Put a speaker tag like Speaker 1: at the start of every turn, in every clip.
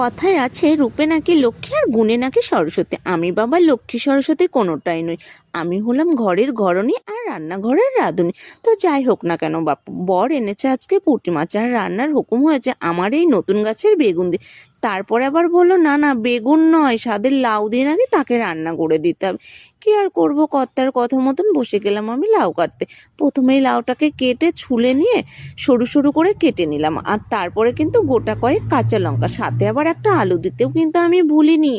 Speaker 1: কথায় আছে রূপে নাকি লক্ষ্মী আর গুণে নাকি সরস্বতী। আমি বাবা লক্ষ্মী সরস্বতী কোনোটাই নই, আমি হলাম ঘরের ঘরণী আর রান্নাঘরের রাঁধুনি। তো যাই হোক না কেন বাপু, বর এনেছে আজকে পুঁটি মাছ আর রান্নার হুকুম হয়েছে আমার এই নতুন গাছের বেগুন দিয়ে। তারপরে আবার বললো না না বেগুন নয়, স্বাদের লাউ দিয়ে নাকি তাকে রান্না করে দিতে হবে। কি আর করবো, কর্তার কথা মতন বসে গেলাম আমি লাউ কাটতে। প্রথমেই লাউটাকে কেটে ছুলে নিয়ে সরু সরু করে কেটে নিলাম, আর তারপরে কিন্তু গোটা কয়েক কাঁচা লঙ্কা, সাথে আবার একটা আলু দিতেও কিন্তু আমি ভুলিনি।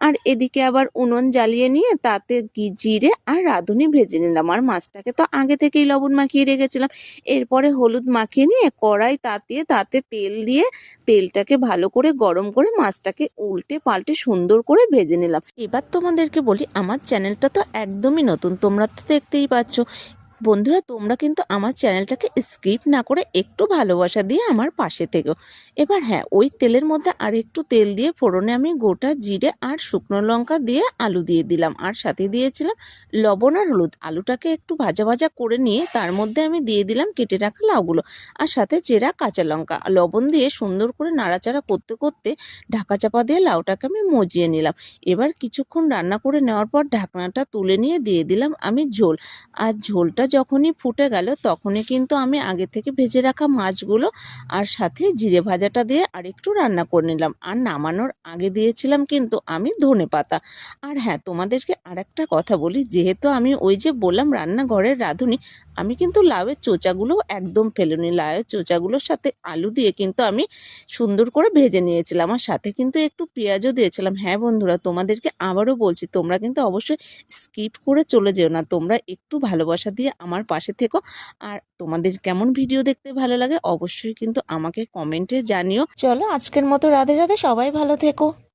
Speaker 1: আর এদিকে আবার উনুন জ্বালিয়ে নিয়ে তাতে জিরে আর রাঁধুনি ভেজে নিলাম। আর মাছটাকে তো আগে থেকেই লবণ মাখিয়ে রেখেছিলাম। এরপরে হলুদ মাখিয়ে নিয়ে কড়াই তাতিয়ে তাতে তেল দিয়ে তেলটাকে ভালো করে গরম করে মাছটাকে উল্টে পাল্টে সুন্দর করে ভেজে নিলাম। এবার তোমাদেরকে বলি, আমার চ্যানেলটা তো একদমই নতুন, তোমরা তো দেখতেই পাচ্ছ। বন্ধুরা, তোমরা কিন্তু আমার চ্যানেলটাকে স্কিপ না করে একটু ভালোবাসা দিয়ে আমার পাশে থেকো। এবার হ্যাঁ, ওই তেলের মধ্যে আর একটু তেল দিয়ে ফোড়নে আমি গোটা জিরে আর শুকনো লঙ্কা দিয়ে আলু দিয়ে দিলাম, আর সাথে দিয়েছিলাম লবণ আর হলুদ। আলুটাকে একটু ভাজা ভাজা করে নিয়ে তার মধ্যে আমি দিয়ে দিলাম কেটে রাখা লাউগুলো, আর সাথে চেরা কাঁচা লঙ্কা। লবণ দিয়ে সুন্দর করে নাড়াচাড়া করতে করতে ঢাকা চাপা দিয়ে লাউটাকে আমি মজিয়ে নিলাম। এবার কিছুক্ষণ রান্না করে নেওয়ার পর ঢাকনাটা তুলে নিয়ে দিয়ে দিলাম আমি ঝোল। আর ঝোলটা যখনই ফুটে গেল তখনই কিন্তু আমি আগে থেকে ভেজে রাখা মাছগুলো আর সাথে জিরে ভাজাটা দিয়ে আরেকটু রান্না করে নিলাম। আর নামানোর আগে দিয়েছিলাম কিন্তু আমি ধনেপাতা। আর হ্যাঁ, তোমাদেরকে আরেকটা কথা বলি, যেহেতু আমি ওই যে বললাম রান্নাঘরের রাঁধুনি, আমি কিন্তু লাউয়ের চোচাগুলো একদম ফেলিনি। লাউয়ের চোচাগুলোর সাথে আলু দিয়ে কিন্তু আমি সুন্দর করে ভেজে নিয়েছিলাম, আর সাথে কিন্তু একটু পেঁয়াজও দিয়েছিলাম। হ্যাঁ বন্ধুরা, তোমাদেরকে আবারও বলছি, তোমরা কিন্তু অবশ্যই স্কিপ করে চলে যেও না, তোমরা একটু ভালোবাসা দিয়ে আমার পাশে থেকো। আর তোমাদের কেমন ভিডিও দেখতে ভালো লাগে অবশ্যই কিন্তু আমাকে কমেন্টে জানিও। চলো আজকের মতো রাধে রাধে, সবাই ভালো থেকো।